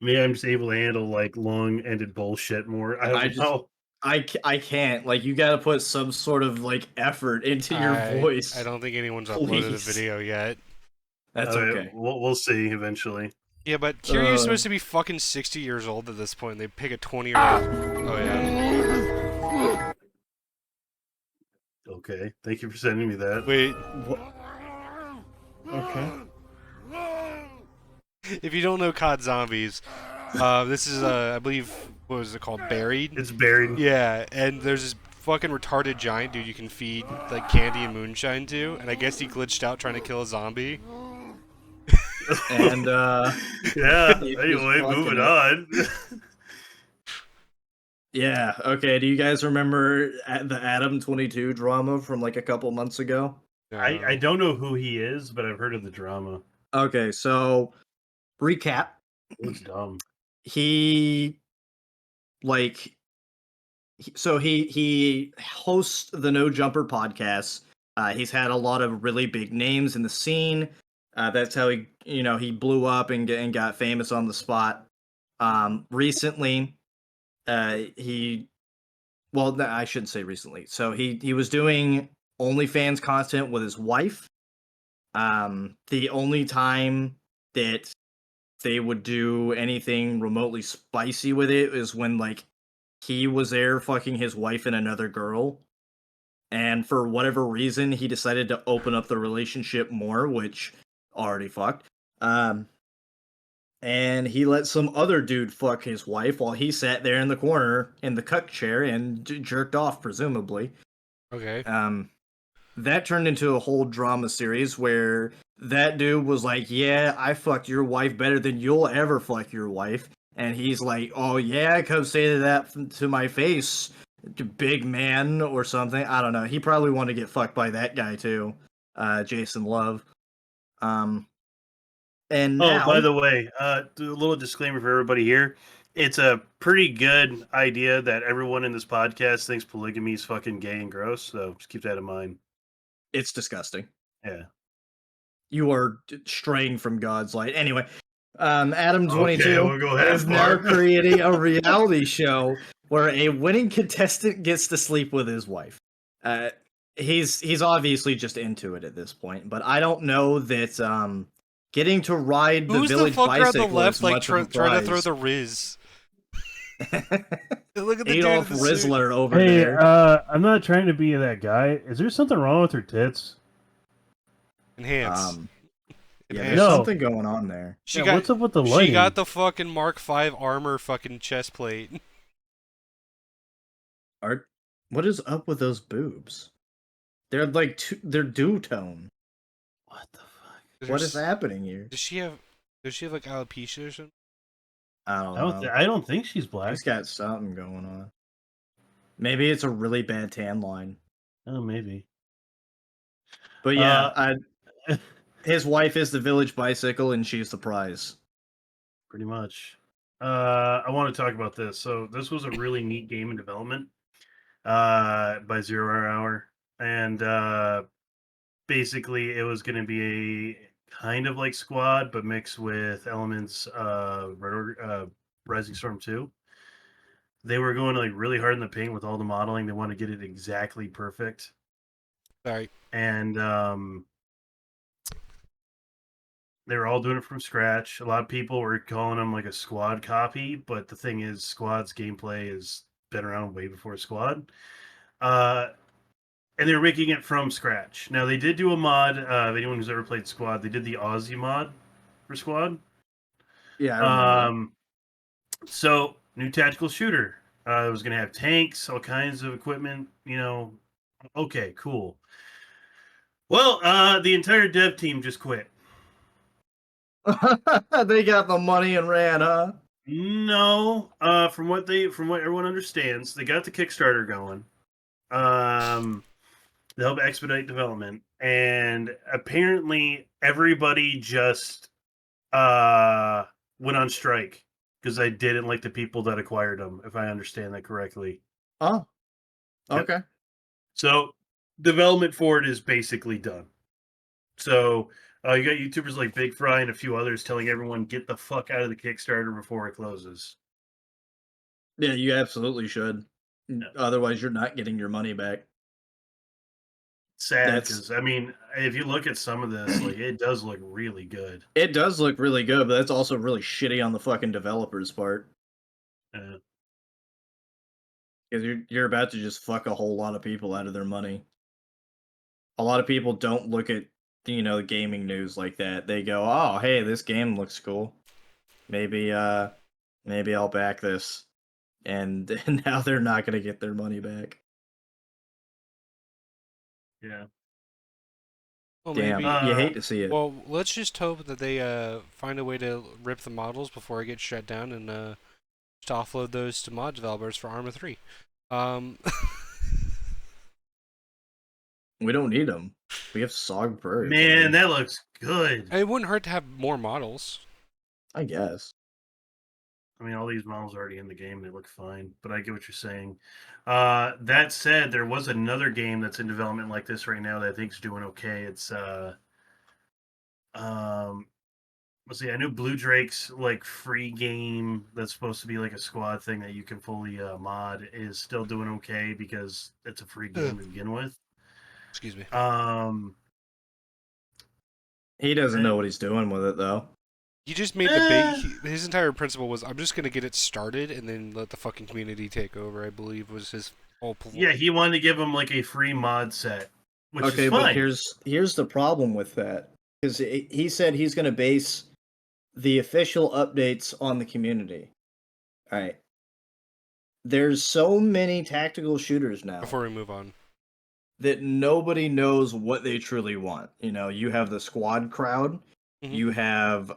maybe I'm just able to handle like long-ended bullshit more. I don't know. I can't. Like, you gotta put some sort of like effort into your voice. I don't think anyone's uploaded the video yet. That's okay. We'll see eventually. Yeah, but Kiryu's supposed to be fucking 60 years old at this point. They pick a 20-year-old. Oh yeah. Okay, thank you for sending me that. Wait. Okay. If you don't know COD Zombies, this is I believe, what was it called? Buried? It's Buried. Yeah, and there's this fucking retarded giant dude you can feed like candy and moonshine to, and I guess he glitched out trying to kill a zombie. And yeah, anyway, moving on. Yeah, okay. Do you guys remember the Adam 22 drama from like a couple months ago? I don't know who he is, but I've heard of the drama. Okay, so recap. It's dumb. He hosts the No Jumper podcast. He's had a lot of really big names in the scene. That's how he blew up and got famous on the spot. Recently, I shouldn't say recently. So he was doing OnlyFans content with his wife. The only time that they would do anything remotely spicy with it is when like he was there fucking his wife and another girl. And for whatever reason, he decided to open up the relationship more, which already fucked. And he let some other dude fuck his wife while he sat there in the corner in the cuck chair and jerked off, presumably. Okay. That turned into a whole drama series where that dude was like, "Yeah, I fucked your wife better than you'll ever fuck your wife," and he's like, "Oh yeah, come say that to my face, big man," or something. I don't know. He probably wanted to get fucked by that guy too, Jason Love. And now, by the way, a little disclaimer for everybody here. It's a pretty good idea that everyone in this podcast thinks polygamy is fucking gay and gross, so just keep that in mind. it's disgusting. Yeah. You are straying from God's light. Anyway, Adam22 Okay, we'll go that is now far. creating a reality show where a winning contestant gets to sleep with his wife. He's obviously just into it at this point, but I don't know that getting to ride the Who's the village fucker on bicycle the left, is like much of a trying to throw prize. the Riz? Look at the Adolf dude in the suit. Rizzler over Hey, there. I'm not trying to be that guy. Is there something wrong with her tits? Enhance. Yeah, there's No. something going on there. She Yeah, got, what's up with the She lighting? got the fucking Mark V armor fucking chest plate. What is up with those boobs? They're like they're two-tone. What the fuck? What is happening here? Does she have like alopecia or something? I don't know. I don't think she's black. She's got something going on. Maybe it's a really bad tan line. Oh, maybe. But yeah, his wife is the village bicycle, and she's the prize. Pretty much. I want to talk about this. So this was a really neat game in development by 0 Hour, and basically it was going to be a kind of like Squad, but mixed with elements of Rising Storm 2. They were going like really hard in the paint with all the modeling. They want to get it exactly perfect. Sorry. And they were all doing it from scratch. A lot of people were calling them like a Squad copy, but the thing is, Squad's gameplay has been around way before Squad. And they were making it from scratch. Now, they did do a mod. Anyone who's ever played Squad, they did the Aussie mod for Squad. Yeah, I remember So, new tactical shooter. It was going to have tanks, all kinds of equipment, Okay, cool. Well, the entire dev team just quit. that. They got the money and ran, huh? No, from what everyone understands, they got the Kickstarter going. To help expedite development, and apparently everybody just went on strike because I didn't like the people that acquired them, if I understand that correctly. Oh, Yep. okay. So development for it is basically done. So you got YouTubers like Big Fry and a few others telling everyone get the fuck out of the Kickstarter before it closes. Yeah, you absolutely should. Otherwise, you're not getting your money back. Sad because I mean, if you look at some of this, like it does look really good. It does look really good, but that's also really shitty on the fucking developers' part. Yeah. Because you're about to just fuck a whole lot of people out of their money. A lot of people don't look at gaming news like that. They go, "Oh, hey, this game looks cool. Maybe I'll back this." And now they're not gonna get their money back. Yeah. Well, Damn, maybe, you hate to see it. Well, let's just hope that they find a way to rip the models before it gets shut down and just offload those to mod developers for Arma 3. We don't need them. We have Sogberg. Man, that looks good. It wouldn't hurt to have more models. I guess. I mean, all these models are already in the game. They look fine, but I get what you're saying. That said, there was another game that's in development like this right now that I think is doing okay. It's let's see. I know Blue Drake's like free game that's supposed to be like a Squad thing that you can fully mod is still doing okay because it's a free game to begin with. Excuse me. He doesn't know what he's doing with it though. He just made the his entire principle was, I'm just gonna get it started and then let the fucking community take over. I believe was his whole. Yeah, he wanted to give him like a free mod set, which Okay, is fine. but here's the problem with that, because he said he's going to base the official updates on the community. All right. There's so many tactical shooters now Before we move on, that nobody knows what they truly want. You know, you have the squad crowd, you have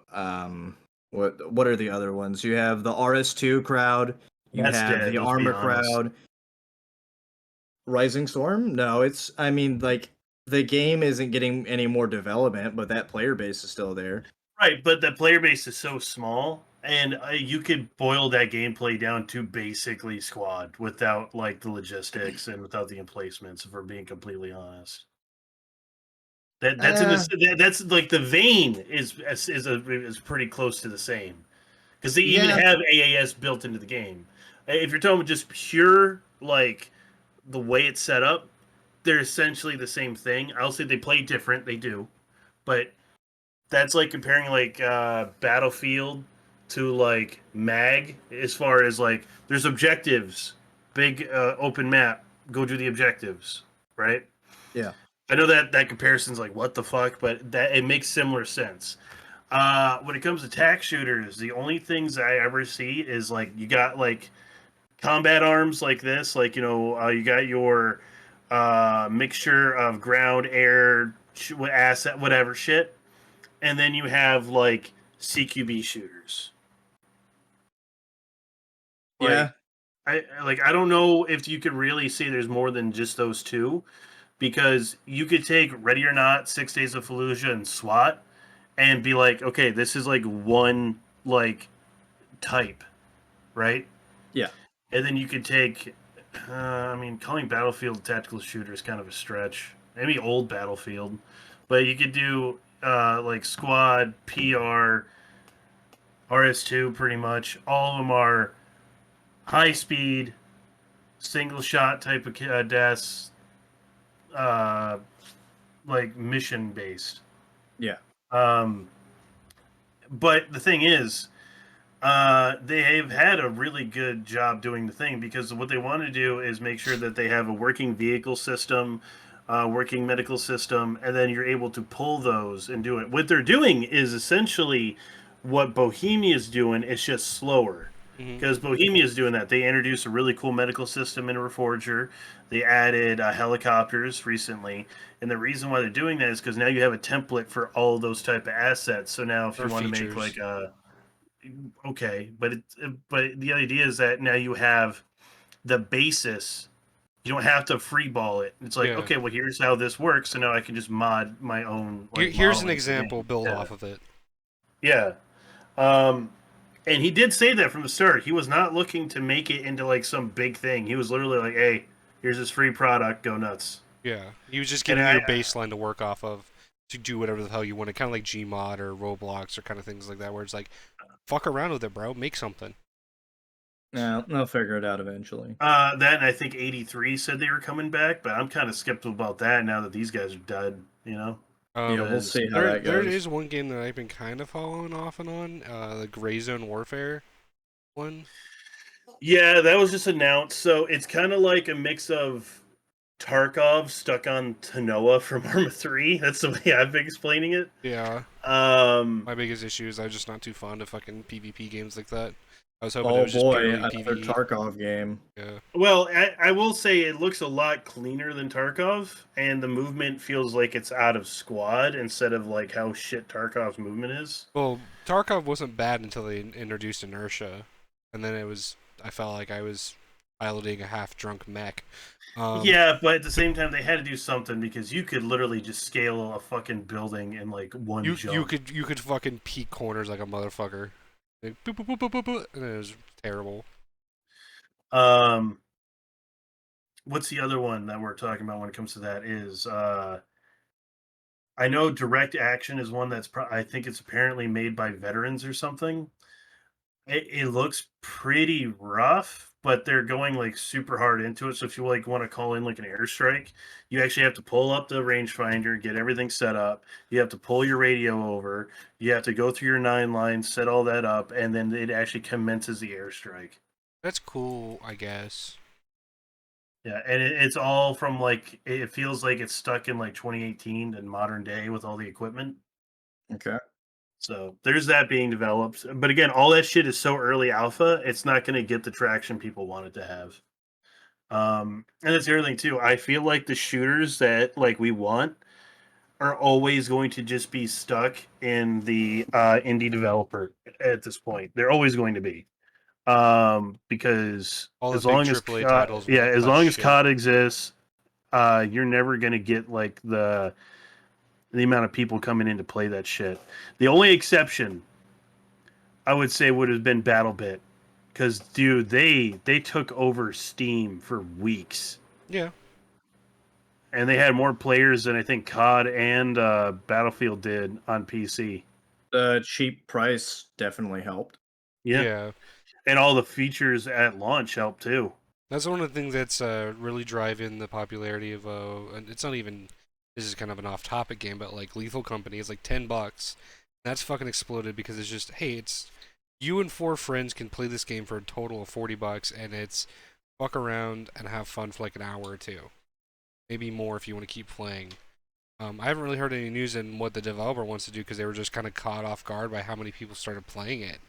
what are the other ones? You have the RS2 crowd, you That's have dead, the let's be armor honest. crowd. Rising Storm? No, it's I mean like the game isn't getting any more development, but that player base is still there. Right, but the player base is so small, and you could boil that gameplay down to basically squad without like the logistics and without the emplacements. If we're being completely honest, that's like the vein is pretty close to the same because they even Yeah. have AAS built into the game. If you're talking about just pure like the way it's set up, they're essentially the same thing. I'll say they play different, they do, but that's like comparing like Battlefield to like Mag as far as like there's objectives, big open map, go do the objectives, right? Yeah. I know that comparison's like what the fuck, but that it makes similar sense. When it comes to tac shooters, the only things I ever see is like you got like combat arms like this, like you got your mixture of ground, air, asset, whatever shit, and then you have like CQB shooters. Yeah. I don't know if you could really say there's more than just those two, because you could take Ready or Not, 6 Days of Fallujah, and SWAT, and be like, okay, this is like one like type, right? Yeah. And then you could take, I mean, calling Battlefield a tactical shooter is kind of a stretch. Maybe old Battlefield, but you could do like Squad, PR, RS2, pretty much. All of them are high speed, single shot type of deaths, like mission based. Yeah. But the thing is, they've had a really good job doing the thing, because what they want to do is make sure that they have a working vehicle system, working medical system, and then you're able to pull those and do it. What they're doing is essentially what Bohemia is doing. It's just slower, because Bohemia is doing that. They introduced a really cool medical system in Reforger. They added helicopters recently, and the reason why they're doing that is because now you have a template for all those type of assets. So now if you want to make like a okay, but the idea is that now you have the basis. You don't have to free ball it. It's like, okay, well, here's how this works, so now I can just mod my own. Like, here's an example, build off of it. Yeah, and he did say that from the start. He was not looking to make it into like some big thing. He was literally like, "Hey, here's this free product. Go nuts." Yeah, he was just giving you a baseline to work off of to do whatever the hell you want. Kind of like Gmod or Roblox or kind of things like that, where it's like, fuck around with it, bro. Make something. No, they'll figure it out eventually. That, and I think 83 said they were coming back, but I'm kind of skeptical about that now that these guys are dead, you know? Yeah, we'll see how that goes. There is one game that I've been kind of following off and on, the Gray Zone Warfare one. Yeah, that was just announced, so it's kind of like a mix of Tarkov stuck on Tanoa from Arma 3. That's the way I've been explaining it. Yeah. My biggest issue is I'm just not too fond of fucking PvP games like that. I was hoping it was just purely another PvE. Tarkov game. Yeah. Well, I will say it looks a lot cleaner than Tarkov, and the movement feels like it's out of squad instead of like how shit Tarkov's movement is. Well, Tarkov wasn't bad until they introduced inertia, and then I felt like I was piloting a half-drunk mech. Yeah, but at the same time, they had to do something, because you could literally just scale a fucking building in like one jump. You could fucking peek corners like a motherfucker. Like, boop, boop, boop, boop, boop, boop, and it was terrible. What's the other one that we're talking about when it comes to that is I know Direct Action is one that's I think it's apparently made by veterans or something. It looks pretty rough, but they're going like super hard into it. So if you like want to call in like an airstrike, you actually have to pull up the rangefinder, get everything set up. You have to pull your radio over. You have to go through your 9 lines, set all that up, and then it actually commences the airstrike. That's cool, I guess. Yeah, and it's all from like it feels like it's stuck in like 2018 and modern day with all the equipment. Okay. So there's that being developed. But again, all that shit is so early alpha, it's not going to get the traction people want it to have. And that's the other thing too. I feel like the shooters that like we want are always going to just be stuck in the indie developer at this point. They're always going to be. Because All the as big long as AAA titles yeah, will as touch long as shit. COD exists, you're never going to get like the amount of people coming in to play that shit. The only exception, I would say, would have been BattleBit, because dude, they took over Steam for weeks, Yeah. and they had more players than I think COD and Battlefield did on PC. The cheap price definitely helped. Yeah. And all the features at launch helped too. That's one of the things that's really driving the popularity of and it's not even, this is kind of an off-topic game, but like Lethal Company is like $10. That's fucking exploded because it's just, hey, it's you and 4 friends can play this game for a total of $40, and it's fuck around and have fun for like an hour or two, maybe more if you want to keep playing. I haven't really heard any news in what the developer wants to do because they were just kind of caught off guard by how many people started playing it.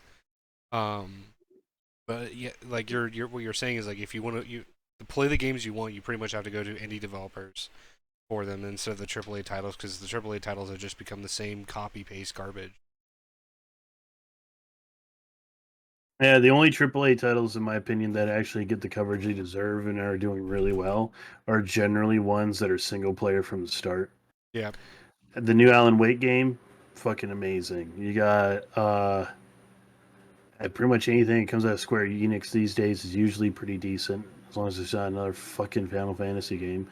But yeah, like what you're saying is like if you want to play the games you want, you pretty much have to go to indie developers for them instead of the AAA titles, because the AAA titles have just become the same copy paste garbage. Yeah, the only AAA titles, in my opinion, that actually get the coverage they deserve and are doing really well are generally ones that are single player from the start. Yeah. The new Alan Wake game, fucking amazing. You got pretty much anything that comes out of Square Enix these days is usually pretty decent, as long as it's not another fucking Final Fantasy game.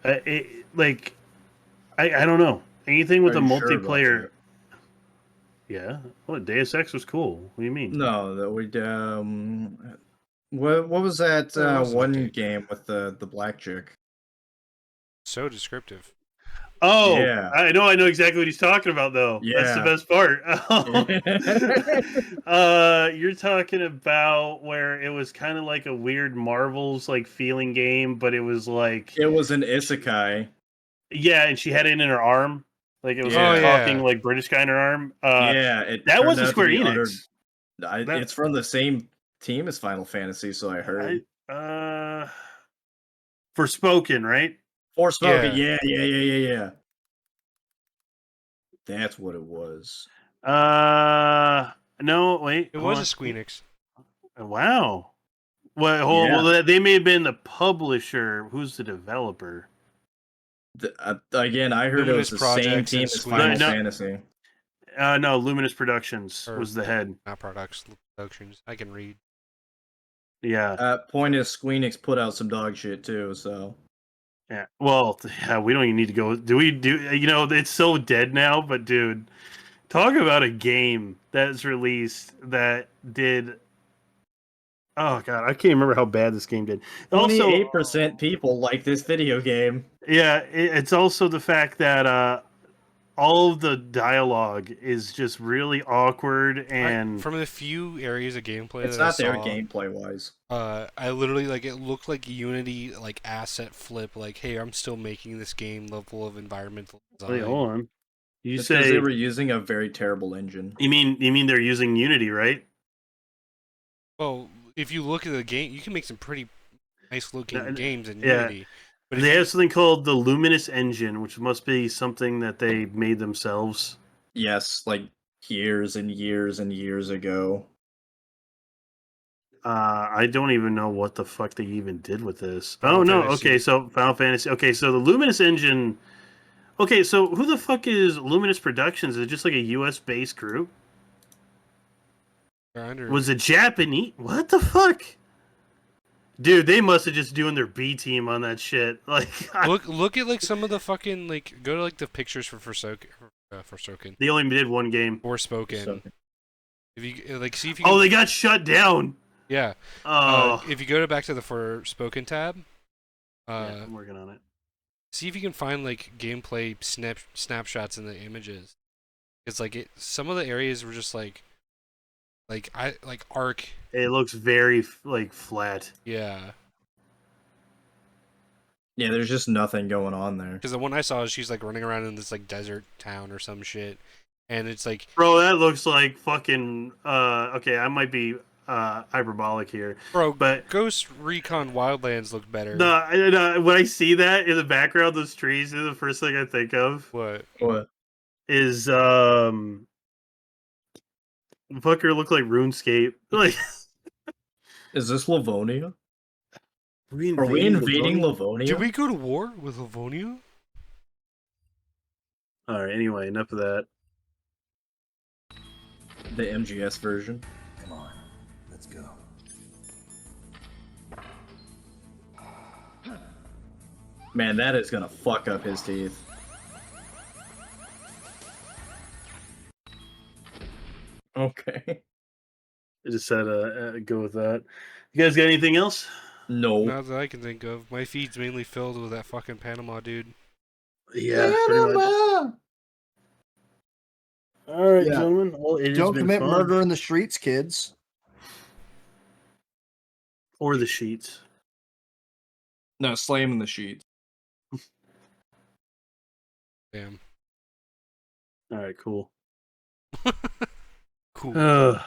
I don't know. Anything with a multiplayer. Yeah. Well, Deus Ex was cool. What do you mean? No, that we what was that one game with the black chick? So descriptive. Oh, yeah. I know exactly what he's talking about, though. Yeah. That's the best part. You're talking about where it was kind of like a weird Marvel's like feeling game, but it was like it was an isekai. Yeah, and she had it in her arm, like it was talking like British guy in her arm. That wasn't Square Enix. It's from the same team as Final Fantasy, so I heard. Forspoken, right? Forspoken, yeah. That's what it was. No, wait. It was a Squeenix. Wow. Well, they may have been the publisher. Who's the developer? Again, I heard Luminous it was the same team as Final Fantasy. No, Luminous Productions was the head. Not Productions. I can read. Yeah. Point is, Squeenix put out some dog shit too, so. Yeah. Well, we don't even need to go. It's so dead now, but dude, talk about a game that's released that did. Oh god, I can't remember how bad this game did. 28% people like this video game. Yeah, it's also the fact that all of the dialogue is just really awkward, and from the few areas of gameplay it's that not there I saw, gameplay wise. I literally it looked like Unity asset flip. Like, hey, I'm still making this game level of environmental design. Wait, hold on. You it's say they were using a very terrible engine. You mean they're using Unity, right? Well, if you look at the game, you can make some pretty nice looking games in Yeah. Unity. But They have something called the Luminous Engine, which must be something that they made themselves. Yes, like years and years and years ago. I don't even know what the fuck they even did with this. Oh no, okay, so Final Fantasy. Okay, so the Luminous Engine. Okay, so who the fuck is Luminous Productions? Is it just like a US based group? Was it Japanese? What the fuck? Dude, they must have just doing their B team on that shit. Like, look at some of the fucking go to the pictures for Forsaken. They only did one game. Forspoken. If you see if you. Oh, they got shut down. Yeah. Oh, If you go back to the Forspoken tab, yeah, I'm working on it. see if you can find like gameplay snapshots in the images. It's like some of the areas were just like arc. It looks very like flat. Yeah. Yeah, there's just nothing going on there. Because the one I saw, she's like running around in this like desert town or some shit, and it's like, Bro, that looks like fucking. Okay, I might be hyperbolic here, bro, but Ghost Recon Wildlands look better. no, when I see that in the background, those trees, the first thing I think of What? is fucker look like RuneScape. Like, Is this Livonia? Are we Are we invading Livonia? Did we go to war with Livonia? All right. Anyway, enough of that. The MGS version. Come on, let's go. Man, that is gonna fuck up his teeth. Okay. I just said go with that. You guys got anything else? No. Not that I can think of. My feed's mainly filled with that fucking Panama dude. Yeah, pretty much. All right, Yeah. gentlemen. Well, it has Don't been commit fun. murder in the streets, kids. Or the sheets. No, slamming the sheets. Damn. All right, cool. Cool.